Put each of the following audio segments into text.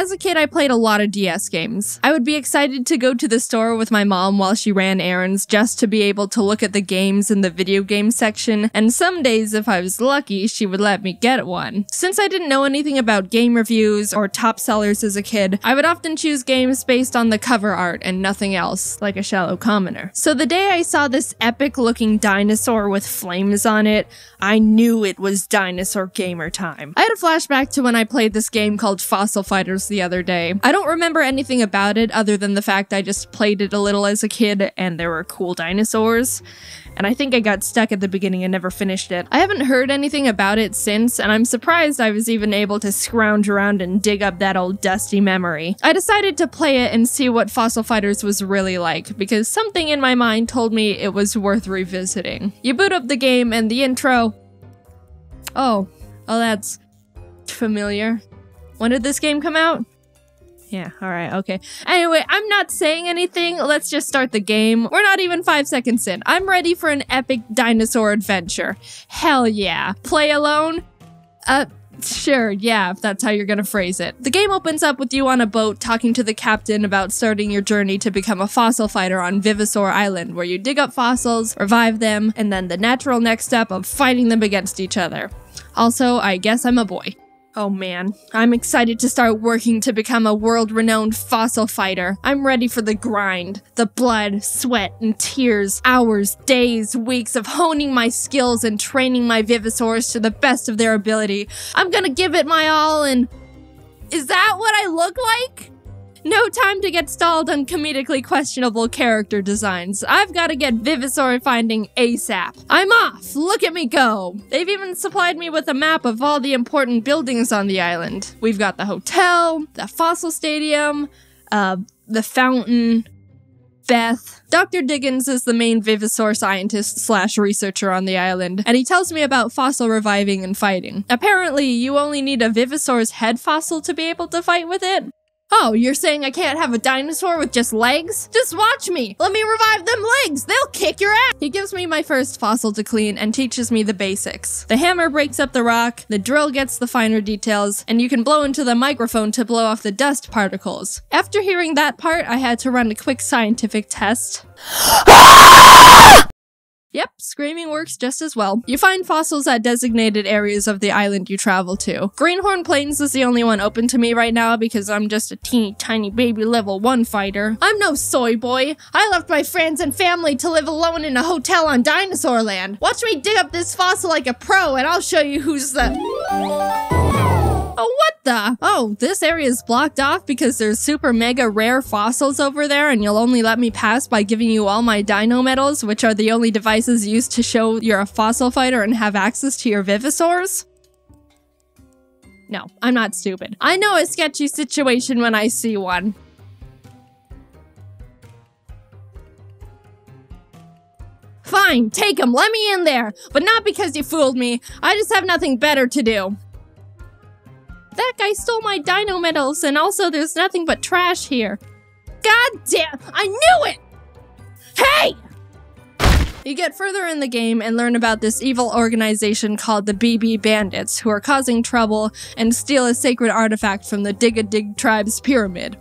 As a kid, I played a lot of DS games. I would be excited to go to the store with my mom while she ran errands just to be able to look at the games in the video game section, and some days, if I was lucky, she would let me get one. Since I didn't know anything about game reviews or top sellers as a kid, I would often choose games based on the cover art and nothing else, like a shallow commoner. So the day I saw this epic-looking dinosaur with flames on it, I knew it was dinosaur gamer time. I had a flashback to when I played this game called Fossil Fighters the other day. I don't remember anything about it other than the fact I just played it a little as a kid and there were cool dinosaurs. And I think I got stuck at the beginning and never finished it. I haven't heard anything about it since, and I'm surprised I was even able to scrounge around and dig up that old dusty memory. I decided to play it and see what Fossil Fighters was really like, because something in my mind told me it was worth revisiting. You boot up the game and the intro... Oh, that's familiar. When did this game come out? Yeah, alright, okay. Anyway, I'm not saying anything, let's just start the game. We're not even 5 seconds in. I'm ready for an epic dinosaur adventure. Hell yeah. Play alone? Sure, yeah, if that's how you're gonna phrase it. The game opens up with you on a boat talking to the captain about starting your journey to become a fossil fighter on Vivisaur Island, where you dig up fossils, revive them, and then the natural next step of fighting them against each other. Also, I guess I'm a boy. Oh man, I'm excited to start working to become a world-renowned fossil fighter. I'm ready for the grind, the blood, sweat, and tears, hours, days, weeks of honing my skills and training my Vivisaurs to the best of their ability. I'm gonna give it my all and... Is that what I look like? No time to get stalled on comedically questionable character designs. I've got to get Vivisaur finding ASAP. I'm off! Look at me go! They've even supplied me with a map of all the important buildings on the island. We've got the hotel, the fossil stadium, the fountain, Beth. Dr. Diggins is the main Vivisaur scientist slash researcher on the island, and he tells me about fossil reviving and fighting. Apparently, you only need a Vivisaur's head fossil to be able to fight with it. Oh, you're saying I can't have a dinosaur with just legs? Just watch me! Let me revive them legs! They'll kick your ass! He gives me my first fossil to clean and teaches me the basics. The hammer breaks up the rock, the drill gets the finer details, and you can blow into the microphone to blow off the dust particles. After hearing that part, I had to run a quick scientific test. Yep, screaming works just as well. You find fossils at designated areas of the island you travel to. Greenhorn Plains is the only one open to me right now because I'm just a teeny tiny baby level 1 fighter. I'm no soy boy. I left my friends and family to live alone in a hotel on Dinosaur Land. Watch me dig up this fossil like a pro and I'll show you who's the... Oh, what the? Oh, this area is blocked off because there's super mega rare fossils over there and you'll only let me pass by giving you all my dino medals, which are the only devices used to show you're a fossil fighter and have access to your Vivisaurs? No, I'm not stupid. I know a sketchy situation when I see one. Fine, take him, let me in there, but not because you fooled me. I just have nothing better to do. That guy stole my dino medals, and also there's nothing but trash here. God damn, I knew it! Hey! You get further in the game and learn about this evil organization called the BB Bandits, who are causing trouble and steal a sacred artifact from the Dig-a-Dig tribe's pyramid.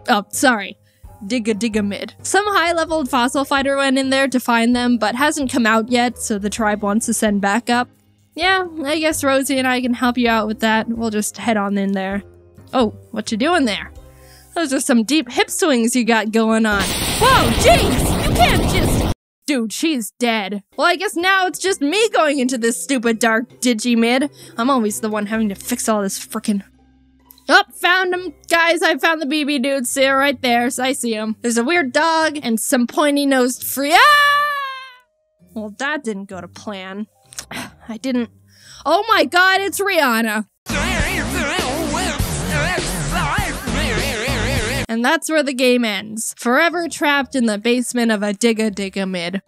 Oh, sorry. Dig-a-Dig-a-mid. Some high-leveled fossil fighter went in there to find them, but hasn't come out yet, so the tribe wants to send backup. Yeah, I guess Rosie and I can help you out with that. We'll just head on in there. Oh, what you doing there? Those are some deep hip swings you got going on. Whoa, jeez! You can't just... Dude, she's dead. Well, I guess now it's just me going into this stupid dark digi-mid. I'm always the one having to fix all this frickin'... Oh, found him. Guys, I found the BB dudes. See her right there, so I see him. There's a weird dog and some pointy-nosed free... Ah! Well, that didn't go to plan. I didn't... Oh my god, it's Rihanna! And that's where the game ends. Forever trapped in the basement of a Dig-a-Dig-a-mid.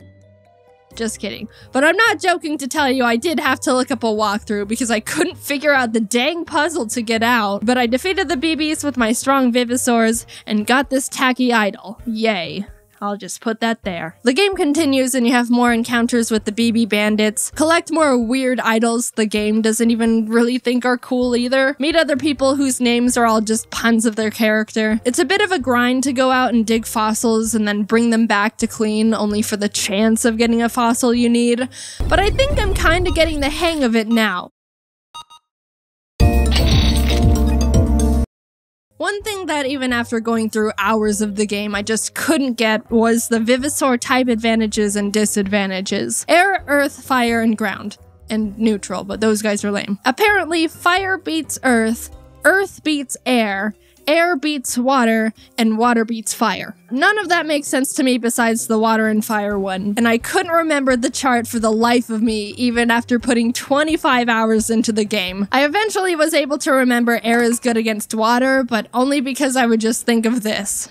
Just kidding. But I'm not joking to tell you I did have to look up a walkthrough because I couldn't figure out the dang puzzle to get out. But I defeated the BBs with my strong Vivisaurs and got this tacky idol. Yay. I'll just put that there. The game continues and you have more encounters with the BB bandits, collect more weird idols the game doesn't even really think are cool either, meet other people whose names are all just puns of their character. It's a bit of a grind to go out and dig fossils and then bring them back to clean only for the chance of getting a fossil you need, but I think I'm kinda getting the hang of it now. One thing that even after going through hours of the game I just couldn't get was the Vivisaur type advantages and disadvantages. Air, earth, fire, and ground. And neutral, but those guys are lame. Apparently, fire beats earth, earth beats air beats water, and water beats fire. None of that makes sense to me besides the water and fire one, and I couldn't remember the chart for the life of me even after putting 25 hours into the game. I eventually was able to remember air is good against water, but only because I would just think of this.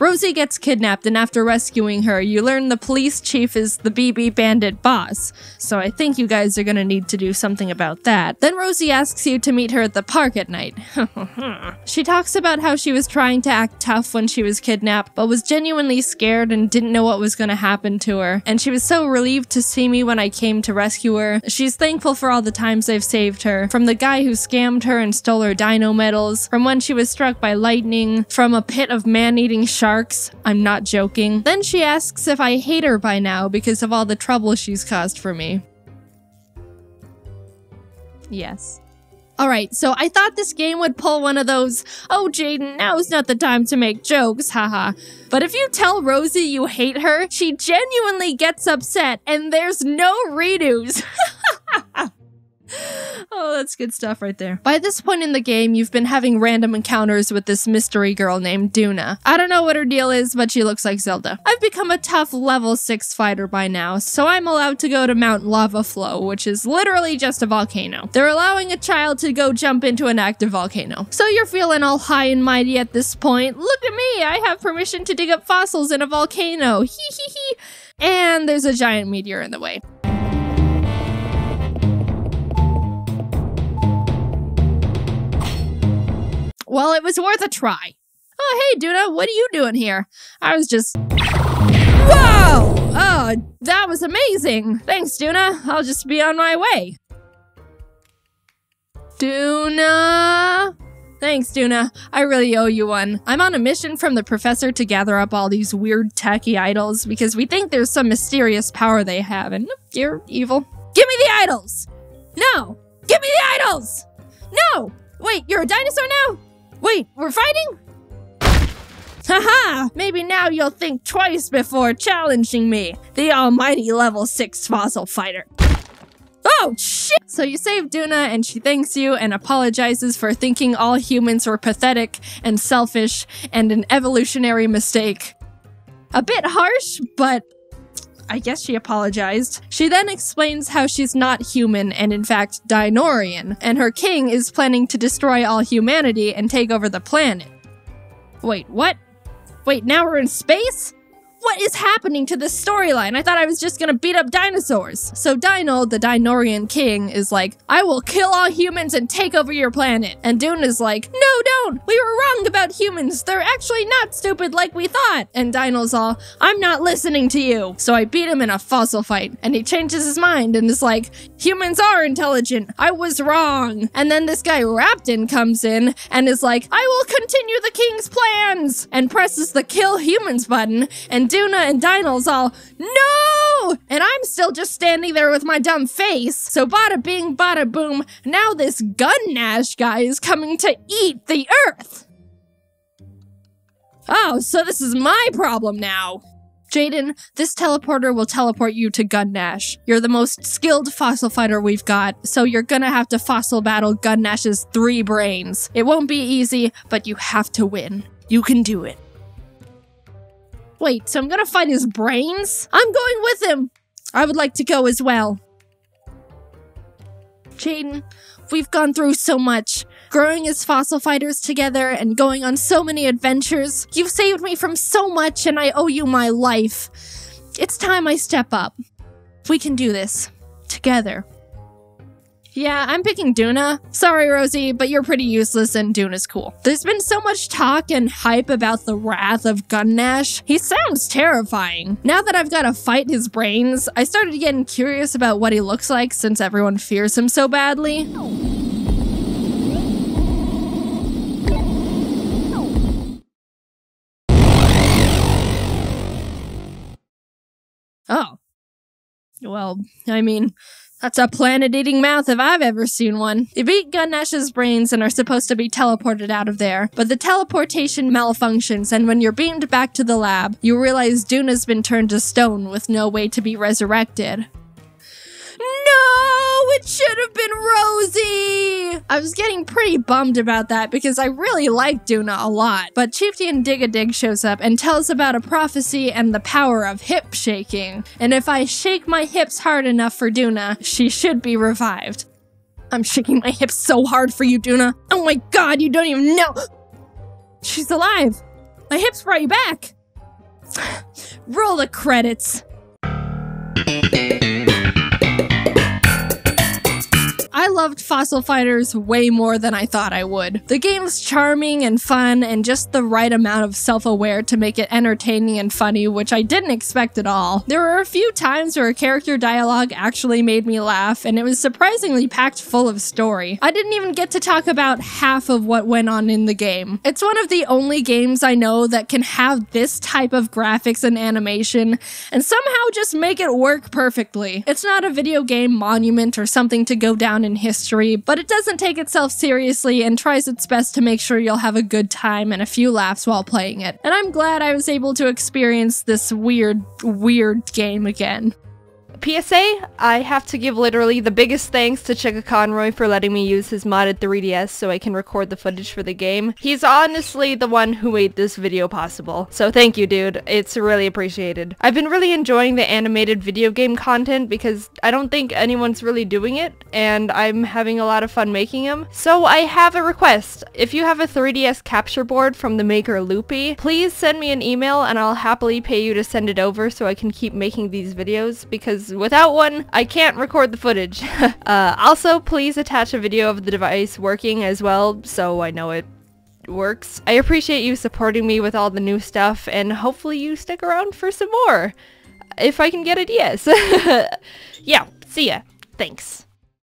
Rosie gets kidnapped, and after rescuing her, you learn the police chief is the BB bandit boss, so I think you guys are gonna need to do something about that. Then Rosie asks you to meet her at the park at night. She talks about how she was trying to act tough when she was kidnapped, but was genuinely scared and didn't know what was gonna happen to her, and she was so relieved to see me when I came to rescue her. She's thankful for all the times I've saved her, from the guy who scammed her and stole her dino medals, from when she was struck by lightning, from a pit of man-eating sharks. I'm not joking. Then she asks if I hate her by now because of all the trouble she's caused for me. Yes. Alright, so I thought this game would pull one of those, "Oh Jaiden, now's not the time to make jokes, haha." But if you tell Rosie you hate her, she genuinely gets upset and there's no redos. Oh, that's good stuff right there. By this point in the game, you've been having random encounters with this mystery girl named Duna. I don't know what her deal is, but she looks like Zelda. I've become a tough level 6 fighter by now, so I'm allowed to go to Mount Lava Flow, which is literally just a volcano. They're allowing a child to go jump into an active volcano. So you're feeling all high and mighty at this point. Look at me, I have permission to dig up fossils in a volcano. Hee hee hee. And there's a giant meteor in the way. Well, it was worth a try. Oh, hey, Duna, what are you doing here? I was just... Whoa! Oh, that was amazing. Thanks, Duna. I'll just be on my way. Duna... Thanks, Duna. I really owe you one. I'm on a mission from the professor to gather up all these weird tacky idols because we think there's some mysterious power they have, and you're evil. Give me the idols! No! Give me the idols! No! Wait, you're a dinosaur now? Wait, we're fighting? Haha! Maybe now you'll think twice before challenging me, the almighty level 6 fossil fighter. Oh, shit! So you save Duna and she thanks you and apologizes for thinking all humans were pathetic and selfish and an evolutionary mistake. A bit harsh, but I guess she apologized. She then explains how she's not human and in fact Dinorian, and her king is planning to destroy all humanity and take over the planet. Wait, what? Wait, now we're in space? What is happening to this storyline? I thought I was just gonna beat up dinosaurs. So Dino, the Dinorian king, is like, I will kill all humans and take over your planet. And Dune is like, no, don't! We were wrong about humans. They're actually not stupid like we thought. And Dino's all, I'm not listening to you. So I beat him in a fossil fight. And he changes his mind and is like, humans are intelligent. I was wrong. And then this guy Raptin comes in and is like, I will continue the king's plans! And presses the kill humans button, and Duna and Dino's all, no! And I'm still just standing there with my dumb face. So bada bing, bada boom, now this Gunnash guy is coming to eat the earth. Oh, so this is my problem now. Jaiden, this teleporter will teleport you to Gunnash. You're the most skilled fossil fighter we've got, so you're gonna have to fossil battle Gunnash's 3 brains. It won't be easy, but you have to win. You can do it. Wait, so I'm gonna fight his brains? I'm going with him! I would like to go as well. Jaiden, we've gone through so much. Growing as fossil fighters together and going on so many adventures. You've saved me from so much and I owe you my life. It's time I step up. We can do this. Together. Yeah, I'm picking Duna. Sorry, Rosie, but you're pretty useless and Duna's cool. There's been so much talk and hype about the wrath of Gunnash. He sounds terrifying. Now that I've got to fight his brains, I started getting curious about what he looks like since everyone fears him so badly. Oh. Well, I mean, that's a planet-eating mouth if I've ever seen one. You beat Gunnash's brains and are supposed to be teleported out of there, but the teleportation malfunctions, and when you're beamed back to the lab, you realize Duna's been turned to stone with no way to be resurrected. No! It should have been Rosie! I was getting pretty bummed about that because I really like Duna a lot, but Chieftain Dig-a-Dig shows up and tells about a prophecy and the power of hip shaking, and if I shake my hips hard enough for Duna, she should be revived. I'm shaking my hips so hard for you, Duna. Oh my god, you don't even know! She's alive! My hips brought you back! Roll the credits. I loved Fossil Fighters way more than I thought I would. The game's charming and fun and just the right amount of self-aware to make it entertaining and funny, which I didn't expect at all. There were a few times where character dialogue actually made me laugh, and it was surprisingly packed full of story. I didn't even get to talk about half of what went on in the game. It's one of the only games I know that can have this type of graphics and animation and somehow just make it work perfectly. It's not a video game monument or something to go down in history, but it doesn't take itself seriously and tries its best to make sure you'll have a good time and a few laughs while playing it. And I'm glad I was able to experience this weird game again. PSA, I have to give literally the biggest thanks to Chicka Conroy for letting me use his modded 3DS so I can record the footage for the game. He's honestly the one who made this video possible. So thank you, dude. It's really appreciated. I've been really enjoying the animated video game content because I don't think anyone's really doing it, and I'm having a lot of fun making them. So I have a request. If you have a 3DS capture board from the maker Loopy, please send me an email and I'll happily pay you to send it over so I can keep making these videos, because without one, I can't record the footage. Also, please attach a video of the device working as well, so I know it works. I appreciate you supporting me with all the new stuff, and hopefully you stick around for some more. If I can get a DS. Yeah, see ya. Thanks.